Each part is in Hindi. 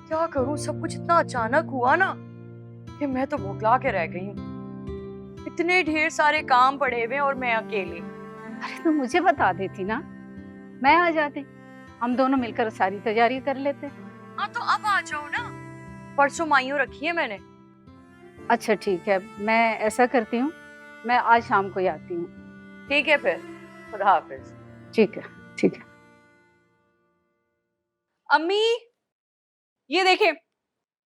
क्या करूं, सब कुछ इतना अचानक हुआ ना कि मैं तो बौखला के रह गई हूँ। इतने ढेर सारे काम पड़े हुए और मैं अकेली। अरे तो मुझे बता देती ना, मैं आ जाती, हम दोनों मिलकर सारी तैयारी कर लेते। हाँ तो अब आ जाओ ना, परसों माइयों रखी है मैंने। अच्छा ठीक है, मैं ऐसा करती हूँ, मैं आज शाम को ही आती हूँ। ठीक है फिर, खुदा हाफिज। ठीक है ठीक है। अम्मी, ये देखें,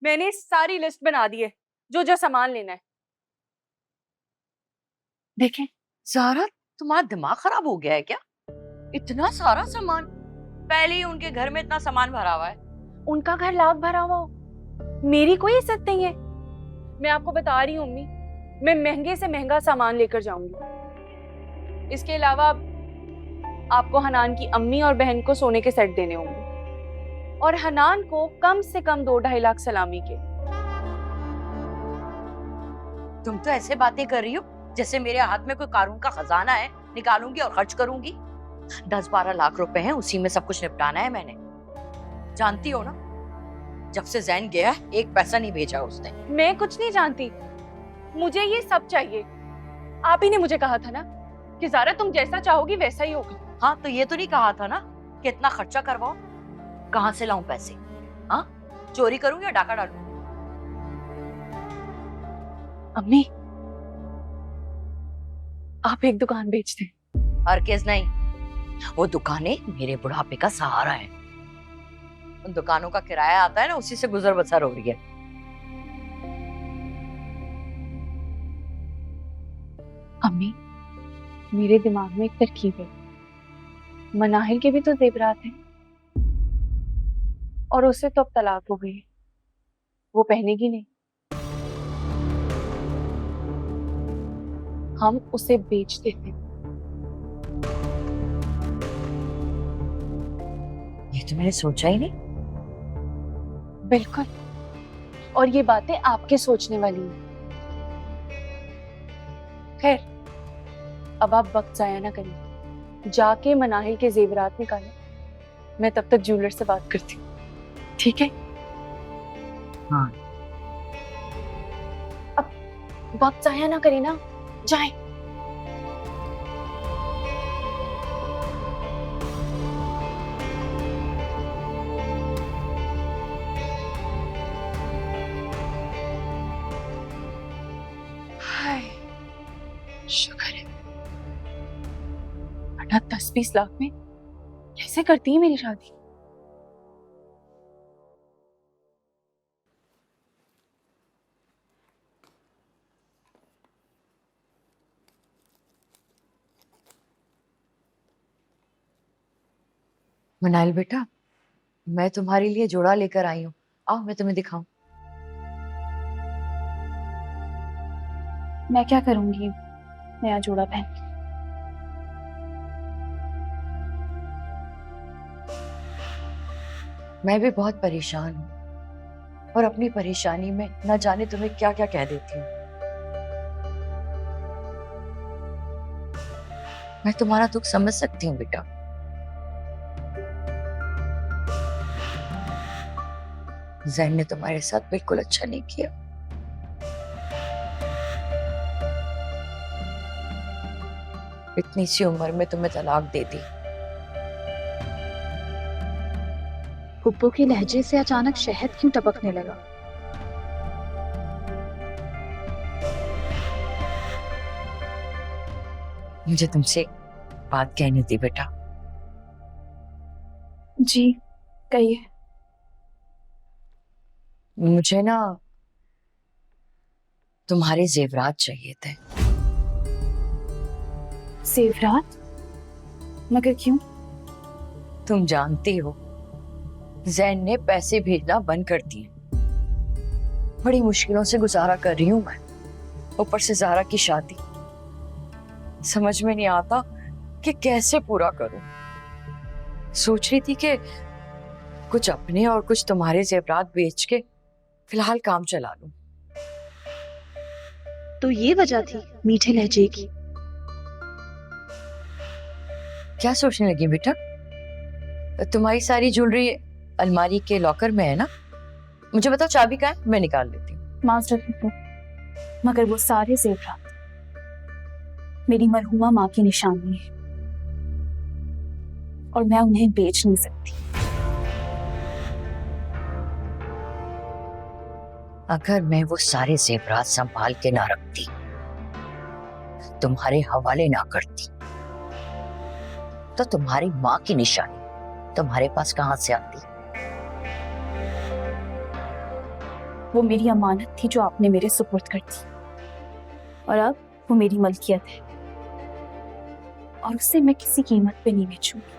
मैंने सारी लिस्ट बना दी है जो जो सामान लेना है। देखें। ज़ारा, तुम्हारा दिमाग खराब हो गया है क्या? इतना सारा सामान, पहले ही उनके घर में इतना सामान भरा हुआ है। उनका घर लाख भरा हुआ हो, मेरी कोई इज्जत नहीं है। मैं आपको बता रही हूँ अम्मी, मैं महंगे से महंगा सामान लेकर जाऊंगी। इसके अलावा आपको हनान की अम्मी और बहन को सोने के सेट देने होंगे और हनान को कम से कम 2-2.5 लाख सलामी के। तुम तो ऐसे बातें कर रही हो जैसे मेरे हाथ में कोई कारून का खजाना है, निकालूंगी और खर्च करूंगी। 10-12 लाख रुपए हैं, उसी में सब कुछ निपटाना है मैंने। जानती हो ना, जब से जैन गया एक पैसा नहीं भेजा उसने। मैं कुछ नहीं जानती, मुझे ये सब चाहिए। आप ही ने मुझे कहा था ना कि ज़ारा तुम जैसा चाहोगी वैसा ही होगा। हाँ तो ये तो नहीं कहा था ना कि इतना खर्चा करवाओ। कहाँ से लाऊं पैसे? हाँ, चोरी करूं या डाका डालूं? अम्मी, आप एक दुकान बेच दें। हरगिज़ नहीं, वो दुकानें मेरे बुढ़ापे का सहारा है। उन दुकानों का किराया आता है ना, उसी से गुजर बसर हो रही है। अम्मी, मेरे दिमाग में एक तरकीब है। मनाहिल के भी तो जेवरात हैं और उससे तो अब तलाक हो गई, वो पहनेगी नहीं। हम उसे बेच देते हैं। ये तो मैंने सोचा ही नहीं। बिल्कुल, और ये बातें आपके सोचने वाली हैं। खैर, अब आप वक्त जाया ना करिए, जाके मनाहिल के जेवरात निकालें। मैं तब तक ज्वेलर से बात करती हूँ, ठीक है? हाँ। अब वक्त जाया ना करें ना, जाएं। हाय, शुक्र है, वरना 10-20 लाख में कैसे करती है मेरी शादी। मनाइल बेटा, मैं तुम्हारे लिए जोड़ा लेकर आई हूँ। आओ मैं तुम्हें दिखाऊं। मैं क्या करूंगी नया जोड़ा पहन के? मैं भी बहुत परेशान हूँ और अपनी परेशानी में न जाने तुम्हें क्या क्या कह देती हूँ। मैं तुम्हारा दुख समझ सकती हूँ बेटा। जैन ने तुम्हारे साथ बिल्कुल अच्छा नहीं किया। इतनी सी उम्र में तुम्हें तलाक दे दी। पुप्पो के लहजे से अचानक शहद क्यों टपकने लगा? मुझे तुमसे एक बात कहनी थी बेटा। जी कहिए। मुझे ना तुम्हारे जेवरात चाहिए थे। जेवरात? मगर क्यों? तुम जानती हो जैन ने पैसे भेजना बंद कर दिए। बड़ी मुश्किलों से गुजारा कर रही हूं मैं, ऊपर से ज़ारा की शादी। समझ में नहीं आता कि कैसे पूरा करूं। सोच रही थी कि कुछ अपने और कुछ तुम्हारे जेवरात बेच के फिलहाल काम चला लूं। तो ये वजह थी मीठे लहजे की। क्या सोचने लगी बेटा? तुम्हारी सारी ज्वेलरी अलमारी के लॉकर में है ना? मुझे बताओ चाबी कहाँ है, मैं निकाल लेती हूँ। मास्टर फुप्पो, मगर वो सारे जेवरात मेरी मरहुमा माँ की निशानी है और मैं उन्हें बेच नहीं सकती। अगर मैं वो सारे जेवरात संभाल के ना रखती, तुम्हारे हवाले ना करती, तो तुम्हारी माँ की निशानी तुम्हारे पास कहां से आती? वो मेरी अमानत थी जो आपने मेरे सुपुर्द कर दी, और अब वो मेरी मलकियत है और उसे मैं किसी कीमत पे नहीं बेचूंगी।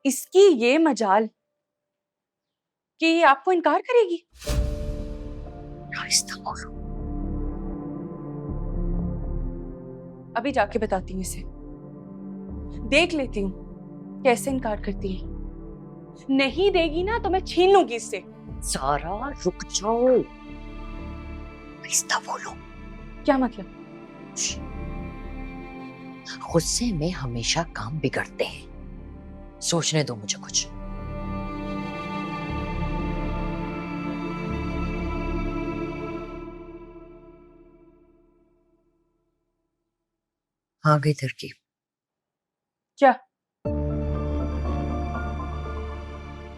इसकी ये मजाल कि ये आपको इनकार करेगी। आहिस्ता बोलो। अभी जाके बताती हूँ इसे, देख लेती हूँ कैसे इनकार करती है। नहीं देगी ना तो मैं छीन लूंगी इससे। सारा रुक जाओ, आहिस्ता बोलो। क्या मतलब? गुस्से में हमेशा काम बिगड़ते हैं, सोचने दो मुझे कुछ। आ गई तरकीब। क्या?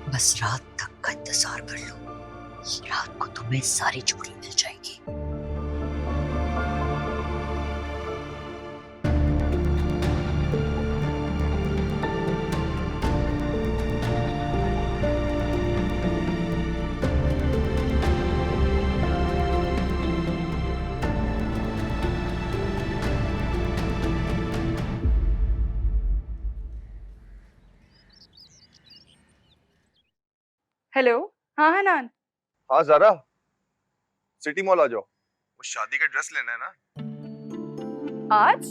बस रात तक का इंतजार कर लो, रात को तुम्हें सारी चूड़ी मिल जाएगी। हेलो, हाँ हनान। हाँ ज़ारा, सिटी मॉल आ जाओ। वो शादी का ड्रेस लेना है ना। आज?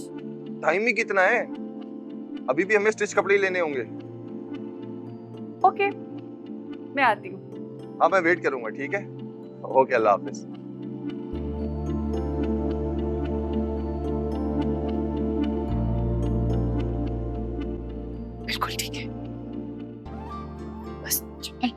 टाइम ही कितना है, अभी भी हमें स्टिच कपड़े ही लेने होंगे। ओके, मैं आती हूँ। हाँ मैं वेट करूंगा, ठीक है? ओके, अल्लाह हाफिज। बिल्कुल ठीक है, बस चप्पल